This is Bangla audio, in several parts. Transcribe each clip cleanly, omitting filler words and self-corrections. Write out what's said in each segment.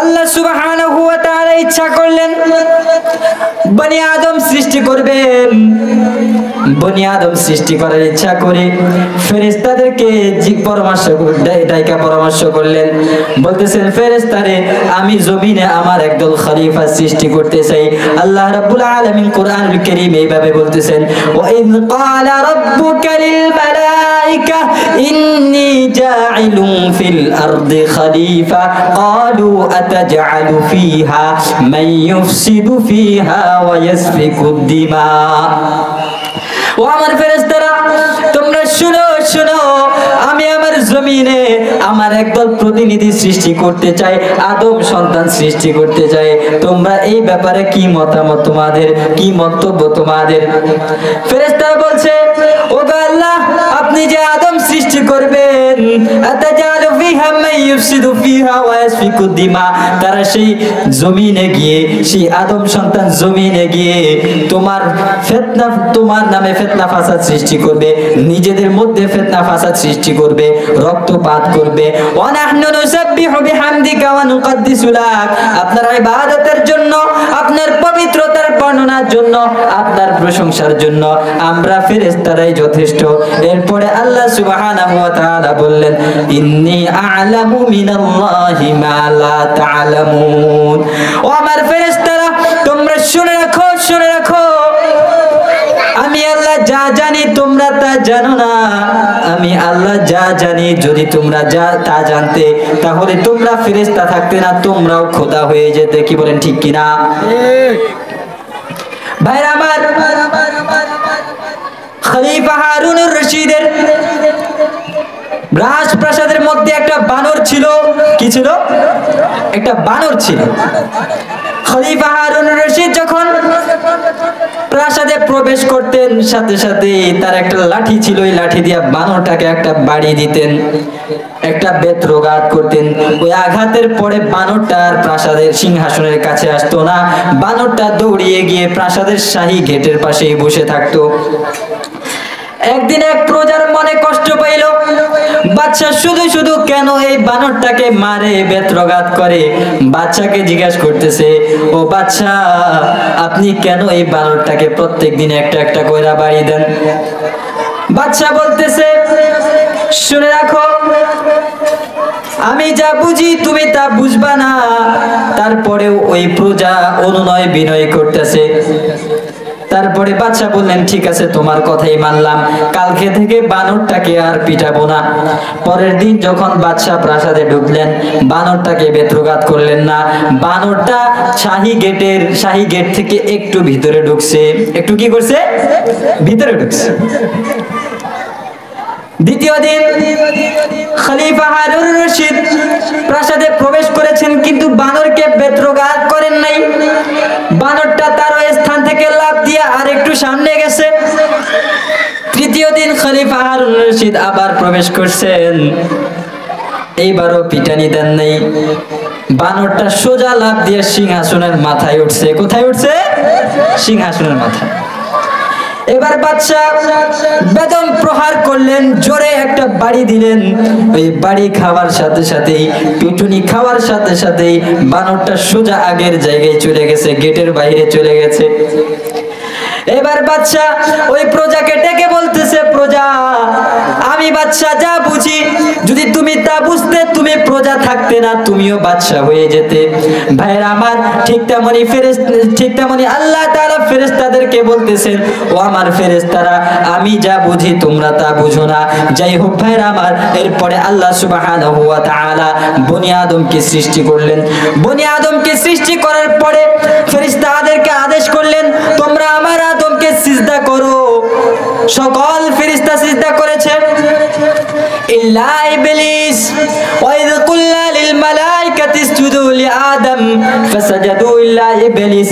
আল্লাহ সুবহানাহু ওয়া তাআলা ইচ্ছা করলেন বনি আদম সৃষ্টি করবেন। বনি আদম সৃষ্টি করার ইচ্ছা করে ফেরেশতাদেরকে পরামর্শ করলেন, বলতেছেন ফেরেশতারে আমি জমিনে আমার একদল খলিফা সৃষ্টি করতে চাই। আল্লাহ রাব্বুল আলামিন কোরআনুল কারীম এইভাবে বলতেছেন, ওয়া ইয ক্বালা রাব্বুকা লিল মালাইকা ইন্নী জাইলুন ফিল আরদি খলিফা ক্বালু আতাজআলু ফিহা মান ইউফসিদু ফিহা ওয়া ইয়াসফিকুদ দিমা। ও আমার ফেরেশতারা তোমরা শুনো শুনো, আমি আমার জমিনে আমার একদল প্রতিনিধি সৃষ্টি করতে চাই, আদম সন্তান সৃষ্টি করতে চাই। তোমরা এই ব্যাপারে কি মতামত তোমাদের, কি মন্তব্য তোমাদের? ফেরেশতারা বলছে, ও আল্লাহ আপনি যে আদম সৃষ্টি করবেন, আতাজালু ফিহা মান ইউফসিদু ফিহা ওয়া ইয়াসফিকুদ দিমা, তারা সেই জমিনে গিয়ে, সেই আদম সন্তান জমিনে গিয়ে তোমার ফিতনা, তোমার নামে ফিতনা ফাসাদ সৃষ্টি করবে, নিজেদের মধ্যে ফিতনা ফাসাদ সৃষ্টি করবে, রক্তপাত করবে। ওয়া নাহনু নুসাব্বিহু বিহামদিকা ওয়া নুকদ্দিসু লাক, আপনার ইবাদতের জন্য, আপনার পবিত্রতার বর্ণনার জন্য, আপনার প্রশংসার জন্য আমরা ফেরেশতারাই যথেষ্ট। এরপরে আল্লাহ সুবহানাহু ওয়া তাআলা বললেন, ইন্নী আ'লামু মিনাল্লাহি মা লা তা'লামুন। ও আমার ফেরেশতারা তোমরা শুনে রাখো, শুনে রাখো, আমি আল্লাহ যা জানি তোমরা তা জানো না। আমি আল্লাহ যা জানি যদি তোমরা যা তা জানতে, তাহলে তোমরা ফেরেশতা থাকতে না, তোমরাও খোদা হয়ে যেতে। কি বলেন ঠিক কিনা? ভাইরা আমার, খলিফা হারুনুর রশিদের রাজপ্রাসাদের মধ্যে একটা বানর ছিল। কি ছিল? একটা বানর ছিল। খলিফা হারুনুর রশিদ যখন প্রাসাদে প্রবেশ করতেন, সাথে সাথে তার একটা লাঠি ছিল, ওই লাঠি দিয়ে বানরটাকে একটা বাড়ি দিতেন, একটা বেত্রঘাত করতেন। ওই আঘাতের পরে বানরটা আর প্রাসাদের সিংহাসনের কাছে আসতো না, বানরটা দৌড়িয়ে গিয়ে প্রাসাদের শাহী গেটের পাশেই বসে থাকতো। একদিন এক প্রজার মনে কষ্ট পাইল, বাদশা শুধু শুধু কেন এই বানরটাকে মারে, বেত্রঘাত করে। বাদশাকে জিজ্ঞাসা করতেছে, ও বাদশা আপনি কেন এই বানরটাকে প্রত্যেকদিন একটা একটা কইরা বাড়ি দেন? বাদশা বলতেছে, শুনে রাখো, আমি যা বুঝি তুমি তা বুঝবা না। তারপরেও ওই প্রজা অনুনয় বিনয় করতেছে। তারপরে বাদশা বললেন, ঠিক আছে তোমার কথাই মানলাম, কালকে থেকে বানরটাকে আর পিটাবো না। পরের দিন যখন বাদশা প্রাসাদে ঢুকলেন, বানরটাকে বেত্রঘাত করলেন না। বানরটা শাহী গেট থেকে একটু ভিতরে ঢুকছে। একটু কি করছে? ভিতরে ঢুকছে। দ্বিতীয় দিন খলিফা হারুনুর রশিদ প্রাসাদে প্রবেশ করেছেন, কিন্তু বানরকে বেত্রঘাত করেন নাই। বানরটা তার ওই স্থান থেকে লাফ দিয়ে আর একটু সামনে গেছে। তৃতীয় দিন খলিফা হারুনুর রশিদ আবার প্রবেশ করছেন, এইবারও পিটানি দেন নাই। বানরটা সোজা লাফ দিয়ে সিংহাসনের মাথায় উঠছে। কোথায় উঠছে? সিংহাসনের মাথায়। এবার বাদশা বেদম প্রহার করলেন, জোরে একটা বাড়ি দিলেন। ওই বাড়ি খাওয়ার সাথে সাথেই, পিটুনি খাওয়ার সাথে সাথেই বানরটা সোজা আগের জায়গায় চলে গেছে, গেটের বাইরে চলে গেছে। এবার বাদশা ওই প্রজাকে ডেকে বলতেছে, প্রজা আমি বাদশা যা বুঝি, যদি তুমি তা বুঝতে তুমি প্রজা থাকতে না, তুমিও বাদশা হয়ে যেতে। ভাইরা আমার, ঠিক তেমনি আল্লাহ তাআলা ফেরেশতাদেরকে বলতেছেন, ও আমার ফেরেশতারা আমি যা বুঝি তোমরা তা বুঝো না। যাই হোক ভাইরা আমার, এরপরে আল্লাহ সুবহানাহু ওয়া তাআলা বনি আদমকে সৃষ্টি করলেন। বনি আদমকে সৃষ্টি করার পরে ফেরেশতাদেরকে আদেশ করলেন, তোমরা আমার আদমকে সিজদা করো। সকল ফেরেশতা সিজদা করেছে, ইল্লা ইবলিস। ওয়া ইয কুল্লা লিল মালাইকাতি ইসজুদু লিআদম ফাসাজাদু ইল্লা ইবলিস।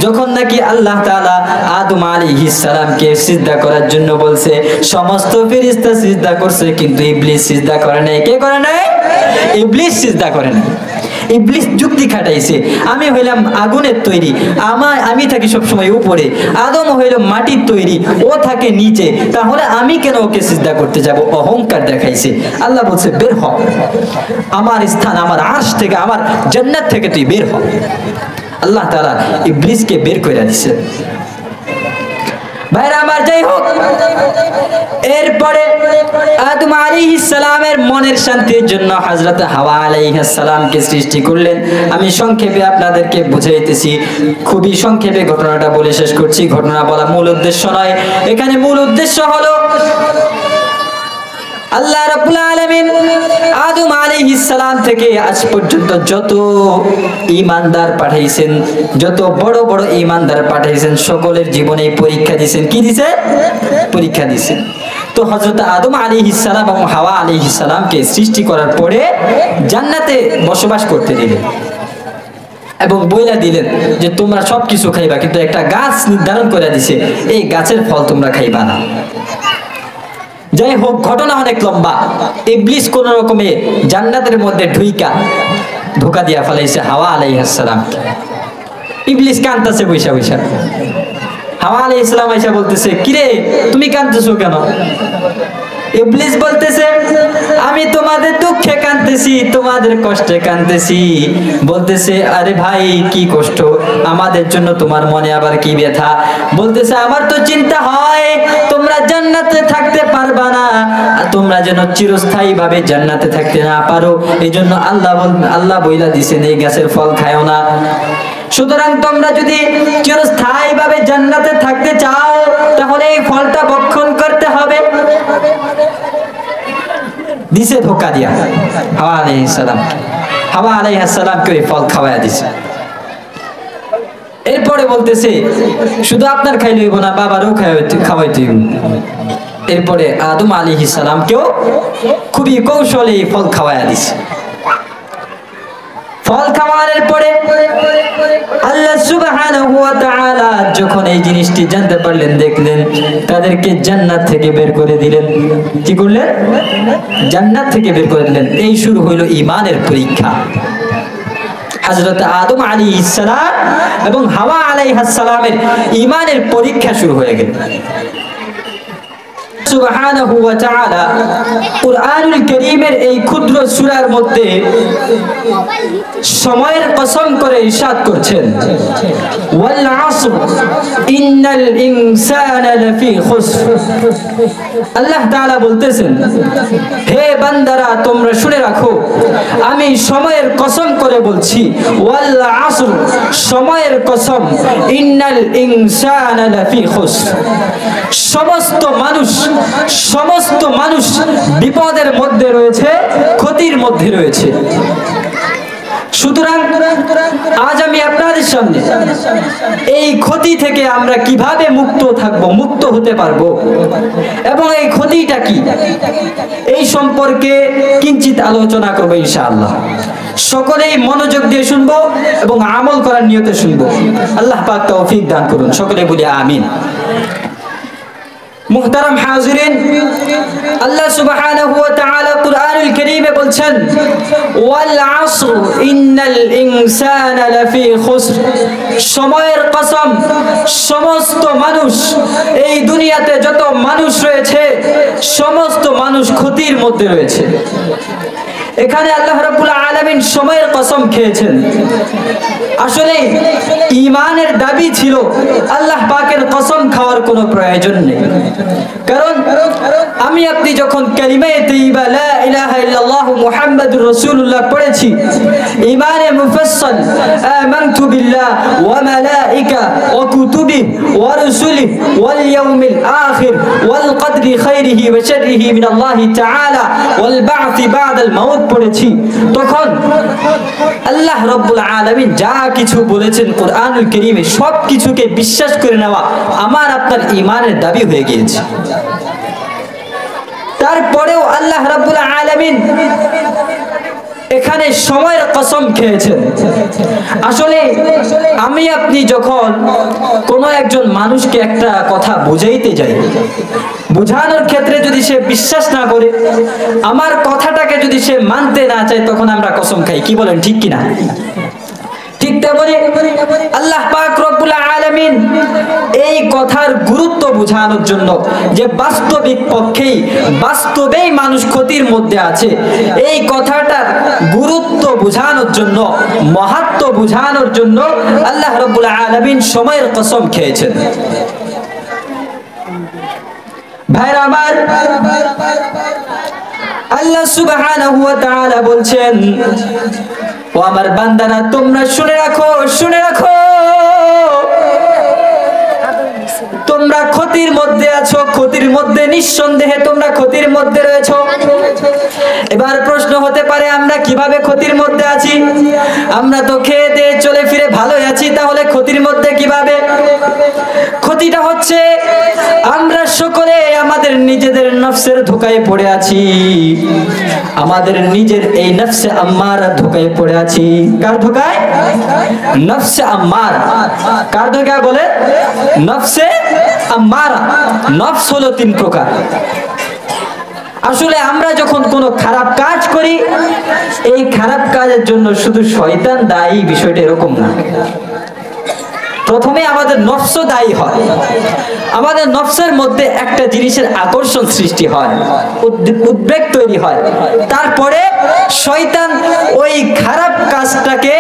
যখন নাকি আল্লাহ তাআলা আদম আলাইহিস সালামকে সিজদা করার জন্য বলছে, সমস্ত ফেরেশতা সিজদা করছে, কিন্তু ইবলিস সিজদা করে নাই। কে করে নাই? ইবলিস সিজদা করে নাই। ইবলিস যুক্তি খাটাইছে, আমি হইলাম আগুনের তৈরি, আমি থাকি সবসময় উপরে, আদম হইল মাটির তৈরি, ও থাকে নিচে, তাহলে আমি কেন ওকে সিজদা করতে যাব? অহংকার দেখাইছে। আল্লাহ বলছে বের হ, আমার স্থান আমার আরশ থেকে, আমার জান্নাত থেকে তুই বের হ। আল্লাহ তাআলা ইবলিসকে বের করে দিয়েছে। ভাইরা আমার, যাই হোক, এরপরে আদম আলাইহিস সালামের মনের শান্তির জন্য হযরত হাওয়া আলাইহিস সালামকে সৃষ্টি করলেন। আমি সংক্ষেপে আপনাদেরকে বুঝাইতেছি, খুবই সংক্ষেপে ঘটনাটা বলে শেষ করছি। ঘটনা বলা মূল উদ্দেশ্য নয়, এখানে মূল উদ্দেশ্য হলো আল্লাহ রাব্বুল আলামিন আদম আলাইহিস সালাম থেকে আজ পর্যন্ত যত ঈমানদার পাঠাইছেন, যত বড় বড় ঈমানদার পাঠাইছেন, সকলের জীবনে পরীক্ষা দিয়েছেন। কি দিয়েছে? পরীক্ষা দিয়েছেন। তো হযরত আদম আলাইহিস সালাম এবং হাওয়া আলাইহিস সালামকে সৃষ্টি করার পরে জান্নাতে বসবাস করতে দিলেন এবং বইলা দিলেন যে তোমরা সবকিছু খাইবা, কিন্তু একটা গাছ নির্ধারণ করে দিছে, এই গাছের ফল তোমরা খাইবা না। যাই হোক, ঘটনা অনেক লম্বা। ইবলিস কোন রকমে জান্নাতের মধ্যে ধোকা দিয়া ফেলাইছে হাওয়া আলাইহিস সালাম। ইবলিস কাঁদতেছে বৈশা বৈশা। হাওয়া আলাইহিস সালাম আইসা বলতেছে, কিরে তুমি কাঁদতেছো কেন? ইবলিস বলতেছে, আমি তোমাদের দুঃখে কাঁদতেছি, তোমাদের কষ্টে কাঁদতেছি। বলতেছে, আরে ভাই কি কষ্ট, আমাদের জন্য তোমার মনে আবার কি ব্যথা? বলতেছে, আমার তো চিন্তা হয় তোমরা জান্নাতে থাকতে পারবা না, তোমরা যেন চিরস্থায়ী ভাবে জান্নাতে থাকতে না পারো, এই জন্য আল্লাহ বইলা দিছেন এই গাছের ফল খায়ও না। সুতরাং তোমরা যদি চিরস্থায়ী ভাবে জান্নাতে থাকতে চাও, তাহলে এই ফলটা ভক্ষণ করতে হবে। দিছে ধোকা দিয়া হাওয়া আলাইহিস সালাম। হাওয়া আলাইহিস সালামকে ফল খাওয়ায়া দিছে। এরপরে বলতেছে, শুধু আপনার খাইলে হইব না, বাবারও খাওয়াইতে হইব। এরপরে আদম আলাইহিস সালামকেও খুবই কৌশলে ফল খাওয়ায়া দিছে। ফল খাওয়ানোর পরে আল্লাহ সুবহানাহু ওয়া তাআলা যখন এই জিনিসটি জানতে পারলেন, দেখলেন, তাদেরকে জান্নাত থেকে বের করে দিলেন। কি করলেন? জান্নাত থেকে বের করে দিলেন। এই শুরু হইল ঈমানের পরীক্ষা। হযরত আদম আলাইহিস সালাম এবং হাওয়া আলাইহিস সালামের ঈমানের পরীক্ষা শুরু হয়ে গেল। সুবহানাহু ওয়া তাআলা কুরআনুল কারীমের এই ক্ষুদ্র সূরার মধ্যে সময়ের কসম করে ইরশাদ করছেন, ওয়াল আসর ইন্নাল ইনসানা লাফি খুসর। আল্লাহ তাআলা বলতেছেন, হে বান্দারা তোমরা শুনে রাখো, আমি সময়ের কসম করে বলছি, ওয়াল আসর, সময়ের কসম, ইন্নাল ইনসানা লাফি খুসর, সমস্ত মানুষ বিপদের মধ্যে রয়েছে, ক্ষতির মধ্যে রয়েছে। সুতরাং আজ আমি আপনাদের সামনে এই ক্ষতি থেকে আমরা কিভাবে মুক্ত হতে পারবো এবং এই ক্ষতিটা কি, এই সম্পর্কে কিঞ্চিত আলোচনা করবো ইনশাআল্লাহ। সকলেই মনোযোগ দিয়ে শুনবো এবং আমল করার নিয়তে শুনবো। আল্লাহ পাক তৌফিক দান করুন। সকলে বলি আমিন। মুহতারাম হাজিরিন, আল্লাহ সুবহানাহু ওয়া তাআলা কুরআনুল কারীমে বলছেন, ওয়াল আসর ইন্নাল ইনসানা লাফি খুসর, সময়ের কসম, সমস্ত মানুষ, এই দুনিয়াতে যত মানুষ রয়েছে সমস্ত মানুষ ক্ষতির মধ্যে রয়েছে। এখানে আল্লাহ রাব্বুল আলামিন সময়ের কসম খেয়েছেন। আসলে ঈমানের দাবি ছিল আল্লাহ পাকের কসম খাওয়ার কোনো প্রয়োজন নেই, কারণ আমি আপনি যখন কালিমায়ে তাইয়্যিবা লা ইলাহা ইল্লাল্লাহু মুহাম্মাদুর রাসূলুল্লাহ পড়েছি, ঈমানে মুফাসসাল আমানতু বিল্লাহ ওয়া মালাইকা ওয়া কুতুবিহি ওয়া রুসুলিহি ওয়াল ইয়াউমিল আখির ওয়াল কদরি খাইরিহি ওয়া শাররিহি মিনাল্লাহি তাআলা ওয়াল বা'থি বা'দাল মাউত পড়েছি, তখন আল্লাহ রাব্বুল আলামিন যা কিছু বলেছেন কুরআনুল কারীমে সব কিছুকে বিশ্বাস করে নেওয়া আমার আপনার ঈমানের দাবি হয়ে গিয়েছে। তারপরেও আল্লাহ রাব্বুল আলামিন এখানে সময়ের কসম খেয়েছেন। আসলে আমি আপনি যখন কোনো একজন মানুষকে একটা কথা বুঝাইতে যাই, বোঝানোর ক্ষেত্রে যদি সে বিশ্বাস না করে, আমার কথাটাকে যদি সে মানতে না চায়, তখন আমরা কসম খাই। কি বলেন, ঠিক কিনা? ঠিক তেমনি আল্লাহ পাক রব্বুল আলামিন এই কথার গুরুত্ব বোঝানোর জন্য, যে বাস্তবিক পক্ষেই বাস্তবেই মানুষ ক্ষতির মধ্যে আছে, এই কথাটার গুরুত্ব বোঝানোর জন্য, মাহাত্ম্য বোঝানোর জন্য আল্লাহ রব্বুল আলামিন সময়ের কসম খেয়েছেন। ভাইরা আমার, আল্লাহ সুবহানাহু ওয়া তাআলা বলছেন, ও আমার বান্দারা তোমরা শুনে রাখো, শুনে রাখো, তোমরা ক্ষতির মধ্যে আছো, ক্ষতির মধ্যে, নিঃসন্দেহে তোমরা ক্ষতির মধ্যে রয়েছো। এবার প্রশ্ন হতে পারে, আমরা কিভাবে ক্ষতির মধ্যে আছি? আমরা তো খেয়ে দিয়ে চলে ফিরে ভালোই আছি, তাহলে ক্ষতির মধ্যে কিভাবে? ক্ষতিটা হচ্ছে আমরা সকলে আমাদের নিজেদের নফসের ধোঁকায় পড়ে আছি, আমাদের নিজের এই নফসে আম্মারা ধোঁকায় পড়ে আছি। কার ধোঁকায়? নফসে আম্মারা। কার ধোঁকায় বলে? নফসে আম্মারা। নফস হলো 3 প্রকার। আসলে আমরা যখন কোনো খারাপ কাজ করি, এই খারাপ কাজের জন্য শুধু শয়তান দায়ী, বিষয়টা এরকম না। প্রথমে আমাদের নফস দায়ী হয়। আমাদের নফসের মধ্যে একটা জিনিসের আকর্ষণ সৃষ্টি হয়, উদ্বেগ তৈরি হয়, তারপরে শয়তান ওই খারাপ কাজটাকে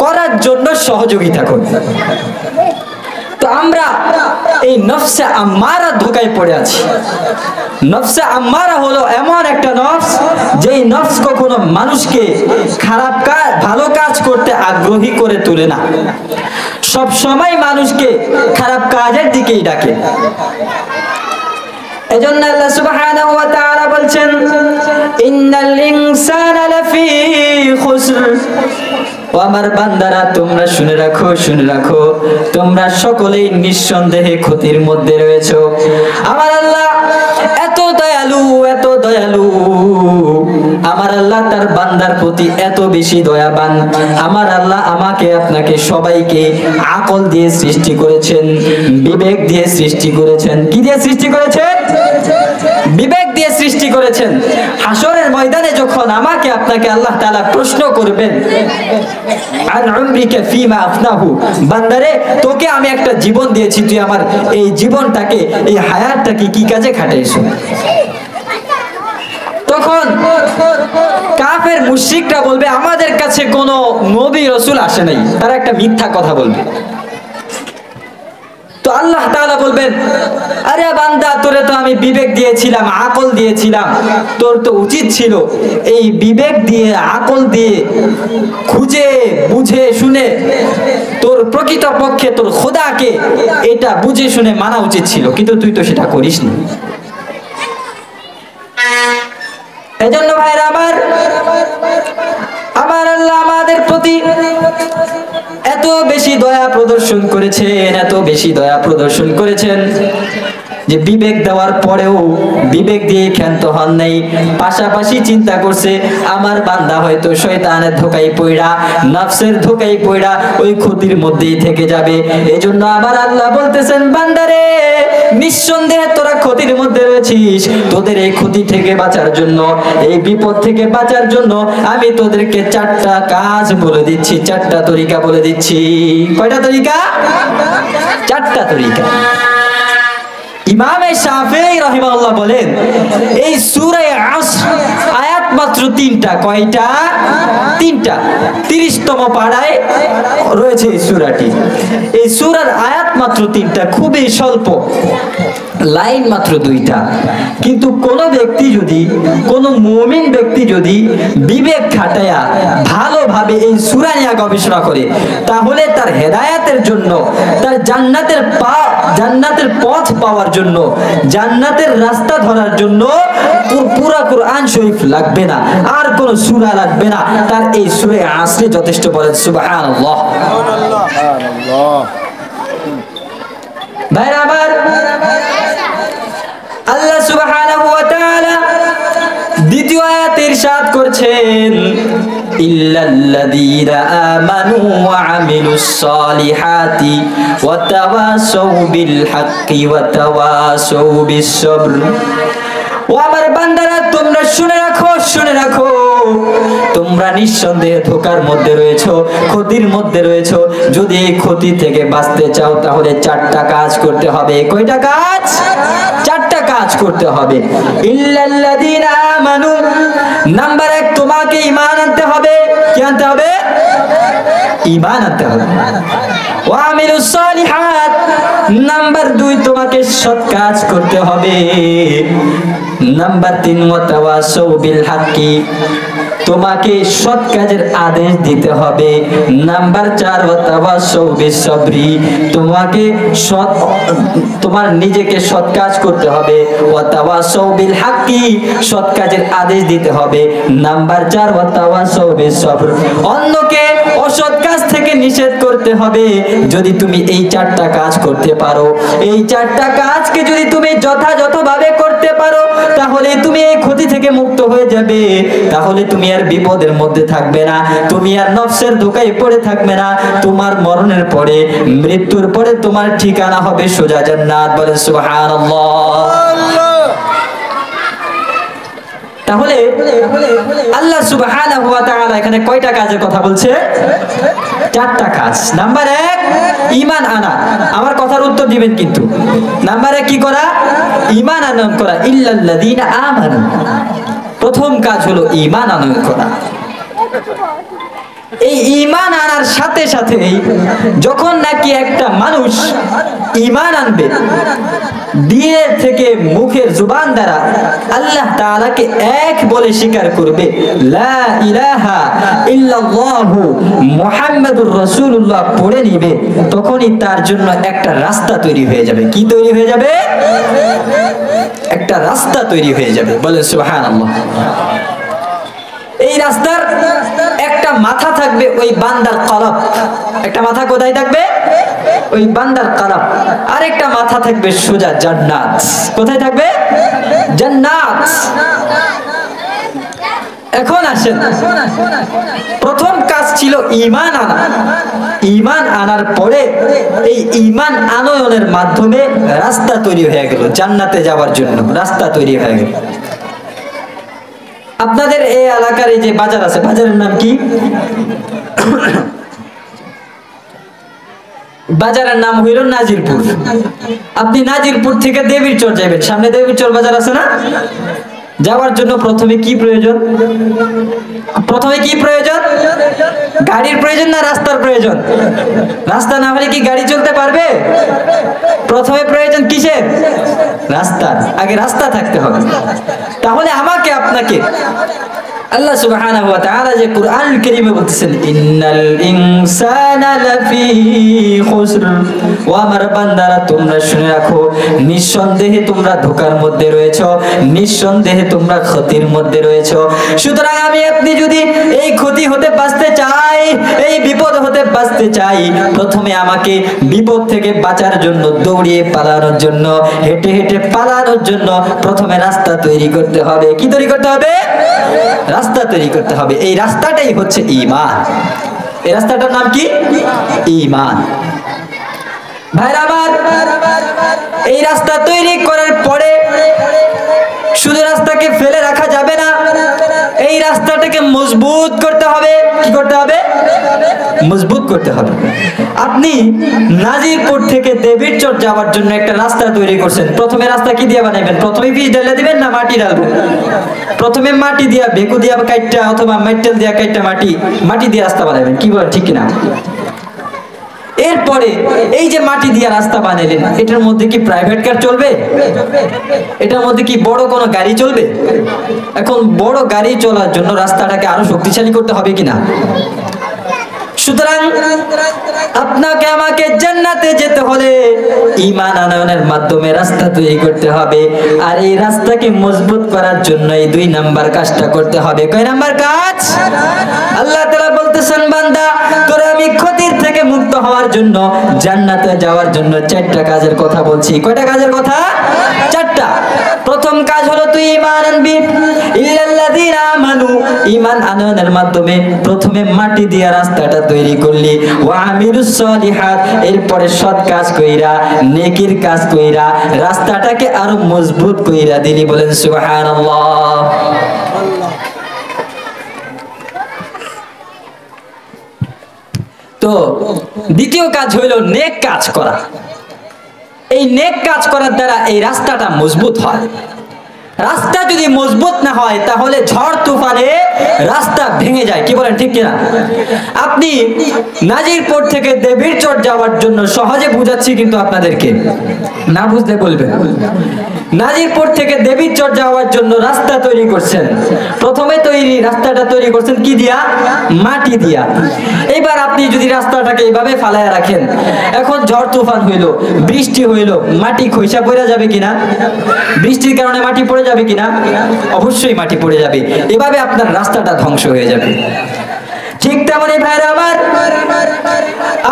করার জন্য সহযোগিতা করে। তো আমরা এই নফসে আম্মারা ধোঁকায় পড়ে আছি। নফসে আম্মারা হলো এমন একটা নফস, যেই নফস কখনো মানুষকে খারাপ কাজ, ভালো কাজ করতে আগ্রহী করে তোলে না, সব সময় মানুষকে খারাপ কাজের দিকেই ডাকে। এজন্য আল্লাহ সুবহানাহু ওয়া তাআলা বলছেন, ইন্নাল ইনসানা লাফি খুসর। ও আমার বান্দারা তোমরা শুনে রাখো, শুনে রাখো, তোমরা সকলেই নিঃসন্দেহে ক্ষতির মধ্যে রয়েছো। আমার আল্লাহ এত দয়ালু, এত দয়ালু। আমার আল্লাহ তার বান্দার প্রতি এত বেশি দয়াবান। আমার আল্লাহ আমাকে, আপনাকে, সবাইকে আকল দিয়ে সৃষ্টি করেছেন, বিবেক দিয়ে সৃষ্টি করেছেন। কি দিয়ে সৃষ্টি করেছেন? বিবেক দিয়ে সৃষ্টি করেছেন। হাসরের ময়দানে যখন আমাকে, আপনাকে আল্লাহ তাআলা প্রশ্ন করবেন, আন উমরিকা ফিমা আফনাহু, বান্দারে তোকে আমি একটা জীবন দিয়েছি, তুই আমার এই জীবনটাকে, এই হায়াতটাকে কি কাজে খাটাইছো? তখন কাফের মুশরিকরা বলবে, আমাদের কাছে কোনো নবী রাসূল আসে নাই, তারা একটা মিথ্যা কথা বলবে। তো আল্লাহ তাআলা বলবেন, আরে বান্দা, তোরে তো আমি বিবেক দিয়েছিলাম, আকল দিয়েছিলাম, তোর তো উচিত ছিল এই বিবেক দিয়ে, আকল দিয়ে খুঁজে বুঝে শুনে তোর প্রকৃতপক্ষে তোর খোদাকে এটা বুঝে শুনে মানা উচিত ছিল, কিন্তু তুই তো সেটা করিসনি। এজন্য ভাইরা আমার, আমার আল্লাহ আমাদের প্রতি এত বেশি দয়া প্রদর্শন করেছেন, এত বেশি দয়া প্রদর্শন করেছেন, যে বিবেক দেওয়ার পরেও বিবেক দিয়ে ক্ষান্ত হন নাই। পাশাপাশি চিন্তা করছে, আমার বান্দা হয়তো শয়তানের ধোঁকায় পড়া, নফসের ধোঁকায় পড়া ওই ক্ষতির মধ্যেই থেকে যাবে। এজন্য আমার আল্লাহ বলতেছেন, বান্দারে নিঃসন্দেহে তোরা ক্ষতির মধ্যে রয়েছিস, তোদের এই ক্ষতি থেকে বাঁচার জন্য, এই বিপদ থেকে বাঁচার জন্য আমি তোদেরকে 4টা কাজ বলে দিচ্ছি, 4টা তরিকা বলে দিচ্ছি। কয়টা তরিকা? 4টা তরিকা। ইমামে শাফিঈ রাহিমাহুল্লাহ বলেন, এই সূরা আসর আয়াত মাত্র 3টা। কয়টা? 3টা। 30তম পারায় রয়েছে এই সূরাটি। এই সূরার আয়াত মাত্র 3টা, খুবই স্বল্প, লাইন মাত্র 2টা। কিন্তু কোন ব্যক্তি যদি, কোন মুমিন ব্যক্তি যদি বিবেক খাটায়া ভালোভাবে এই সূরা নিয়ে গবেষণা করে, তাহলে তার হেদায়েতের জন্য, তার জান্নাতের পথ পাওয়ার জন্য, জান্নাতের রাস্তা ধরার জন্য পুরা কুরআন শরীফ লাগবে না, আর কোন সূরা লাগবে না, তার এই সূরা আসরে যথেষ্ট। বলেন সুবহানাল্লাহ। সুবহানাল্লাহ। ভাইরা আমার, আল্লাহ সুবহানাহু ওয়া তাআলা দ্বিতীয় আয়াতে ইরশাদ করছেন, ইল্লাল্লাযীনা আমানু ওয়া আমিলুস সালিহাতি ওয়া তাওয়াসাউ বিল হাক্কি ওয়া তাওয়াসাউ বিস সবর। ও আমার বান্দারা, তোমরা শুনে রাখো, তোমরা নিঃসন্দেহে ধোঁকার মধ্যে রয়েছো, ক্ষতির মধ্যে রয়েছো। যদি এই ক্ষতি থেকে বাঁচতে চাও তাহলে 4টা কাজ করতে হবে। কয়টা কাজ? 4টা কাজ করতে হবে। ইল্লাল্লাযীনা আমানু, নাম্বার 1, তোমাকে ঈমান আনতে হবে। কি আনতে হবে? ঈমান আনতে হবে। ওয়া আমিলুস সালিহাত, নাম্বার 2, তোমাকে সৎ কাজ করতে হবে। নাম্বার 3, ওয়া তাওয়াসাউ বিল হাক্কি, তোমাকে সৎ কাজের আদেশ দিতে হবে। নাম্বার 4, ওয়া তাওয়াসাউ বিস সবরি, তোমাকে তোমার নিজেকে সৎ কাজ করতে হবে। ওয়া তাওয়াসাউ বিল হাক্কি, সৎ কাজের আদেশ দিতে হবে। নাম্বার 4, ওয়া তাওয়াসাউ বিস সবর, অন্যকে অসৎ কাজ থেকে নিষেধ করতে হবে। যদি তুমি এই 4টা কাজ করতে পারো, এই 4টা কাজকে যদি তুমি যথাযথভাবে করতে পারো, তাহলে তুমি এই ক্ষতি থেকে মুক্ত হয়ে যাবে। তাহলে তুমি আর বিপদের মধ্যে থাকবে না, তুমি আর নফসের ধোঁকায় পড়ে থাকবে না। তোমার মরণের পরে, মৃত্যুর পরে তোমার ঠিকানা হবে সোজা জান্নাত। বলেন সুবহানাল্লাহ। তাহলে আল্লাহ সুবহানাহু ওয়া তাআলা এখানে কয়টা কাজের কথা বলছে? 4টা কাজ। নাম্বার 1, ঈমান আনা। আমার কথার উত্তর দিবেন কিন্তু। নাম্বার 1 কি করা? ঈমান আনয়ন করা। ইল্লাল্লাযীনা আমানু, প্রথম কাজ হলো ঈমান আনয়ন করা। এই ঈমান আনার সাথে সাথে যখন নাকি একটা মানুষ ঈমান আনবে, দিলের থেকে মুখের জুবান দ্বারা আল্লাহ তাআলাকে এক বলে স্বীকার করবে, লা ইলাহা ইল্লাল্লাহু মুহাম্মাদুর রাসূলুল্লাহ পড়ে নিবে, তখনই তার জন্য একটা রাস্তা তৈরি হয়ে যাবে। কি তৈরি হয়ে যাবে? একটা রাস্তা তৈরি হয়ে যাবে। বলেন সুবহানাল্লাহ। এই রাস্তার একটা মাথা থাকবে ওই বান্দার কলব। একটা মাথা কোথায় থাকবে? ওই বান্দার কলব। আর একটা মাথা থাকবে সোজা জান্নাত। কোথায় থাকবে? জান্নাত। এখন আসেন, প্রথম কাজ ছিল ঈমান আনা। ঈমান আনার পরে এই ঈমান আনয়নের মাধ্যমে রাস্তা তৈরি হয়ে গেল, জান্নাতে যাওয়ার জন্য রাস্তা তৈরি হয়ে গেল। আপনাদের এই এলাকার এই যে বাজার আছে, বাজারের নাম কি? বাজারের নাম হইল নাজিরপুর। আপনি নাজিরপুর থেকে দেবীরচর যাবেন, সামনে দেবীরচর বাজার আছে না? যাওয়ার জন্য প্রথমে কি প্রয়োজন? গাড়ির প্রয়োজন না রাস্তার প্রয়োজন? রাস্তা না হলে কি গাড়ি চলতে পারবে? প্রথমে প্রয়োজন কিসের? রাস্তার। আগে রাস্তা থাকতে হবে। তাহলে আমাকে আপনাকে আল্লাহ সুবহানাহু ওয়া তাআলা যে কুরআনুল কারীমে বলতেছেন, ইন্নাল ইনসানা লাফি খুসর, ও আমার বান্দারা তোমরা শুনে রাখো, নিঃসন্দেহে তোমরা ধোঁকার মধ্যে রয়েছো, নিঃসন্দেহে তোমরা ক্ষতির মধ্যে রয়েছো। সুতরাং আমি আপনি যদি এই ক্ষতি হতে বাঁচতে চাই, এই বিপদ হতে বাঁচতে চাই, প্রথমে আমাকে বিপদ থেকে বাঁচার জন্য, দৌড়িয়ে পালানোর জন্য, হেঁটে হেঁটে পালানোর জন্য প্রথমে রাস্তা তৈরি করতে হবে। কি তৈরি করতে হবে? রাস্তা তৈরি করতে হবে। এই রাস্তাটাই হচ্ছে ঈমান। এই রাস্তাটার নাম কি? ঈমান। ভাইরা আমার, এই রাস্তা তৈরি করার পরে শুধু রাস্তাকে ফেলে রাখা যাবে না, এই রাস্তাটাকে মজবুত করতে হবে। কি করতে হবে? মজবুত করতে হবে। আপনি নাজিরপুর থেকে দেবীরচর যাওয়ার জন্য একটা রাস্তা তৈরি করছেন, প্রথমে রাস্তা কি দিয়ে বানাবেন? প্রথমে পিচ ঢেলে দিবেন না মাটি ঢালবেন? প্রথমে মাটি দিয়া, বেকু দিয়া কাইটটা অথবা মাইটেল দিয়া কাইটটা মাটি দিয়ে রাস্তা বানাবেন। কি বলেন, ঠিক কিনা? এরপরে এই যে মাটি দিয়ে রাস্তা বানালেন, এটার মধ্যে কি প্রাইভেট কার চলবে? এটার মধ্যে কি বড় কোনো গাড়ি চলবে? এখন বড় গাড়ি চলার জন্য রাস্তাটাকে আরো শক্তিশালী করতে হবে কিনা? সুতরাং আপনাকে আমাকে জান্নাতে যেতে হলে ঈমান আনয়নের মাধ্যমে রাস্তা তৈরি করতে হবে। আর এই রাস্তাকে মজবুত করার জন্য এই 2 নাম্বার কাজটা করতে হবে। কয় নাম্বার কাজ? আল্লাহ তাআলা বলতেছেন, বান্দা তোরে আমি ক্ষতির থেকে মুক্ত হওয়ার জন্য, জান্নাতে যাওয়ার জন্য 4টা কাজের কথা বলছি। কয়টা কাজের কথা? 4টা। প্রথম কাজ কাজ হলো তুই ঈমান আনবি। ইল্লাল্লাযীনা আমানু, ঈমান আনয়নের মাধ্যমে প্রথমে মাটি দিয়ে রাস্তাটা তৈরি করলি, ওয়া আমিলুস সলিহাত, এরপরে সৎ কাজ কইরা নেকির কাজ কইরা রাস্তাটাকে আরো মজবুত কইরা দিলি। বলেন সুবহানাল্লাহ। তো দ্বিতীয় কাজ হইল নেক কাজ করা। এই নেক কাজ করার দ্বারা এই রাস্তাটা মজবুত হয়। রাস্তা যদি মজবুত না হয় তাহলে ঝড় তুফানে রাস্তা ভেঙে যায়। কি বলেন, ঠিক কিনা? আপনি নাজিরপুর থেকে দেবীরচর যাওয়ার জন্য সহজে বুঝাচ্ছি, কিন্তু আপনাদেরকে না বুঝলে বলবেন। নাজিরপুর থেকে দেবীরচর যাওয়ার জন্য রাস্তা তৈরি করছেন। প্রথমে রাস্তাটা তৈরি করছেন কি দিয়া? মাটি দিয়া। এবার আপনি যদি রাস্তাটাকে এইভাবে ফালায়া রাখেন, এখন ঝড় তুফান হইল, বৃষ্টি হইল, মাটি খইসা পড়ে যাবে কিনা? বৃষ্টির কারণে মাটি পড়ে যাবে কিনা? অবশ্যই মাটি পড়ে যাবে। এভাবে আপনার রাস্তাটা ধ্বংস হয়ে যাবে। ঠিক তেমনি ভাইরা আমার,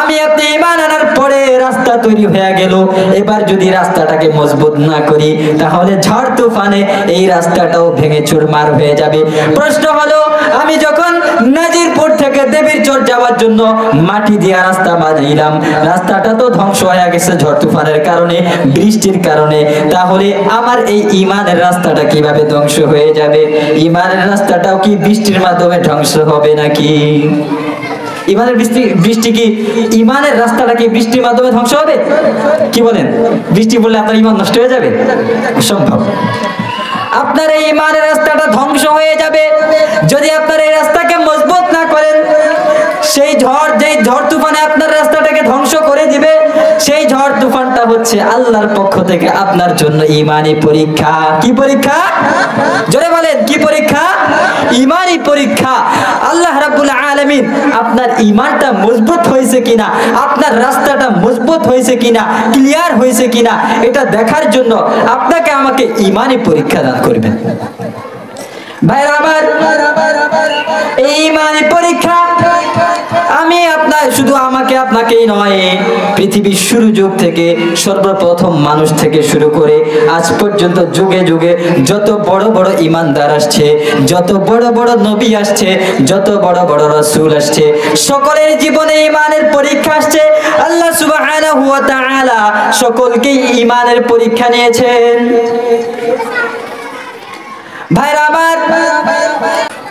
আমি আপনি ঈমান আনার পরে রাস্তা তৈরি হয়ে গেল, এবার যদি রাস্তাটাকে মজবুত না করি তাহলে ঝড় তুফানে এই রাস্তাটাও ভেঙে চুরমার হয়ে যাবে। প্রশ্ন হলো, আমি যখন নাজিরপুর থেকে দেবীরচর যাওয়ার জন্য মাটি দিয়ে রাস্তা বানাইলাম, রাস্তাটা তো ধ্বংস হয়ে গেছে ঝড় তুফানের কারণে, বৃষ্টির কারণে, তাহলে আমার এই ঈমানের রাস্তাটা কিভাবে ধ্বংস হয়ে যাবে? ঈমানের রাস্তাটাও কি বৃষ্টির মাধ্যমে ধ্বংস হবে নাকি? ঈমানের বৃষ্টি কি ঈমানের রাস্তাটা কি বৃষ্টির মাধ্যমে ধ্বংস হবে? কি বলেন? বৃষ্টি পড়লে আপনার ঈমান নষ্ট হয়ে যাবে? অসম্ভব। আপনার এই ঈমানের রাস্তাটা ধ্বংস হয়ে যাবে যদি আপনার এই রাস্তাকে মজবুত না করেন। সেই ঝড় তুফানে আপনার রাস্তাটাকে ধ্বংস করে দিবে, সেই ঝড় তুফানটা হচ্ছে আল্লাহর পক্ষ থেকে আপনার জন্য ঈমানি পরীক্ষা। কি পরীক্ষা? জোরে বলেন, কি পরীক্ষা? ঈমানি পরীক্ষা। আল্লাহ রাব্বুল আলামিন আপনার ঈমানটা মজবুত হয়েছে কিনা, আপনার রাস্তাটা মজবুত হয়েছে কিনা, ক্লিয়ার হয়েছে কিনা, এটা দেখার জন্য আপনাকে আমাকে ঈমানি পরীক্ষা দান করবেন। ভাইরা আমার, এই ঈমানি পরীক্ষা আমি শুধু আমাকে আপনাকেই নয়, পৃথিবীর শুরু যুগ থেকে সর্বপ্রথম মানুষ থেকে শুরু করে আজ পর্যন্ত যুগে যুগে যত বড় বড় ঈমানদার আসছে, যত বড় বড় নবী আসছে, যত বড় বড় রাসূল আসছে, সকলের জীবনে ঈমানের পরীক্ষা আসছে। আল্লাহ সুবহানাহু ওয়া তাআলা সকলকে ঈমানের পরীক্ষা নিয়েছেন। ভাইরা আমার,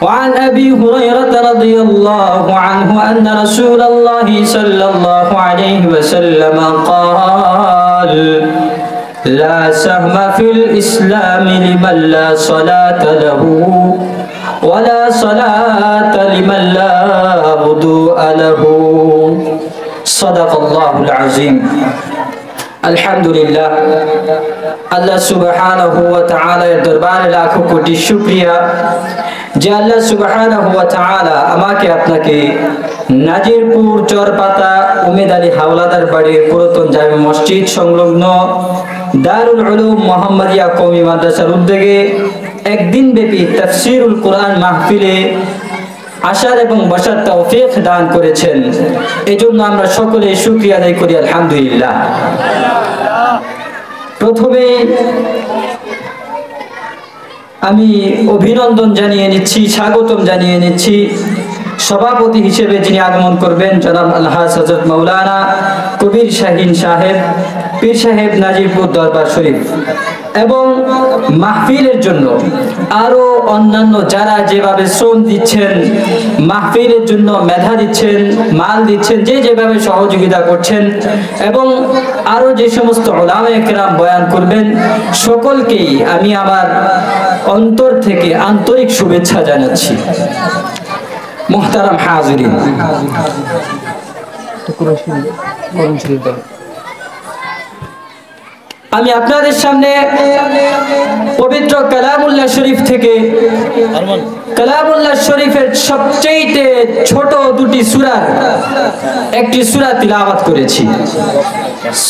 وعن أبي هريرة رضي الله عنه أن رسول الله صلى الله عليه وسلم قال لا سهم في الإسلام لمن لا صلاة له ولا صلاة لمن لا وضوء له صدق الله العظيم। আলহামদুলিল্লাহ, আল্লাহ সুবহানাহু ওয়া তাআলার দরবারে লাখো কোটি শুকরিয়া যে আল্লাহ সুবহানাহু ওয়া তাআলা আমাকে আপনাকে নাজিরপুর চরপাতা উমেদ আলী হাওলাদার বাড়ির পুরাতন জামে মসজিদ সংলগ্ন দারুল উলুম মুহাম্মাদিয়া কওমি মাদ্রাসার উদ্যোগে একদিন ব্যাপী তাফসীরুল কোরআন মাহফিলে আসার এবং বসার তৌফিক দান করেছেন। এজন্য আমরা সকলে শুকরিয়া আদায় করি আলহামদুলিল্লাহ। প্রথমে আমি অভিনন্দন জানিয়ে নিচ্ছি, স্বাগতম জানিয়ে নিচ্ছি সভাপতি হিসেবে যিনি আগমন করবেন জনাব আলহাজ হযরত মাওলানা কবির শাহীন সাহেব, পীর সাহেব নাজিরপুর দরবার শরীফ, এবং মাহফিলের জন্য আরো অন্যান্য যারা যেভাবে শ্রম দিচ্ছেন, মাহফিলের জন্য মেধা দিচ্ছেন, মাল দিচ্ছেন, যে যেভাবে সহযোগিতা করছেন, এবং আরো যে সমস্ত উলামায়ে কেরাম বয়ান করবেন, সকলকেই আমি আমার অন্তর থেকে আন্তরিক শুভেচ্ছা জানাচ্ছি। মুহতারাম হাজিরিন, আমি আপনাদের সামনে পবিত্র কালামুল্লাহ শরীফ থেকে কালামুল্লাহ শরীফের সবচেয়ে ছোট দুটি সূরার একটি সূরা তিলাওয়াত করেছি।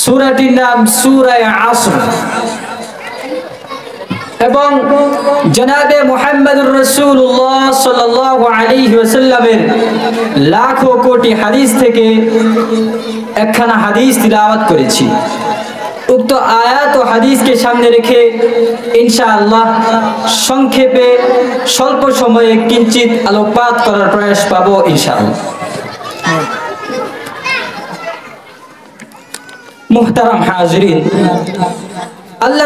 সূরাটির নাম সূরা আসর, এবং জনাবে মুহাম্মদুর রাসূলুল্লাহ সাল্লাল্লাহু আলাইহি ওয়াসাল্লামের লাখো কোটি হাদিস থেকে একখানা হাদিস তিলাওয়াত করেছি। উক্ত আয়াত ও হাদিসকে সামনে রেখে ইনশাআল্লাহ সংক্ষেপে স্বল্প সময়ে কিঞ্চিত আলোকপাত করার প্রয়াস পাবো ইনশাআল্লাহ। মুহতারাম হাজিরিন, আল্লাহ